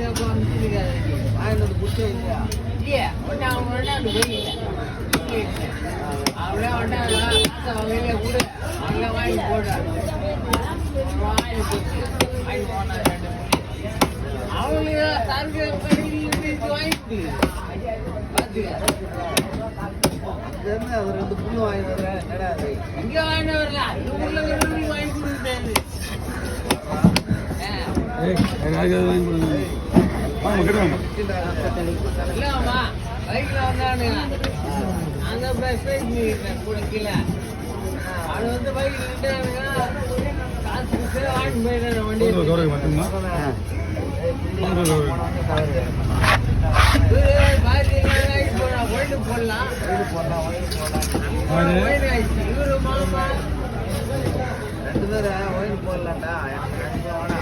வாங்கினது புடிச்சே இல்லையா? இல்லையா ஒன்று அவங்க ஒன்றாண்டு போயில அவளே ஒன்றாங்க அவங்க கூட அவங்கள வாங்கி போடுறாங்க வாங்கி போச்சு வாங்கி போனா ரெண்டு அவங்களுக்கு தருக்கு வாங்கி பார்த்துக்க அது ரெண்டு புண்ணு வாங்கி வர்றேன் கிடையாது. இங்கே வாங்கிட்டு வரல அந்த ஊரில் வாங்கி கொடுத்தாரு. இல்லம்மா பைக்கில் வந்தானுங்க அந்த கூட கீழே அது வந்து பைக்கில் நின்றானுங்க காசு வாங்கிட்டு போயிடுறாரு வண்டி போயிட்டு போடலாம் இவரு மாமா 2 பேரும் ஒயின் போடலாம்டா. எனக்கு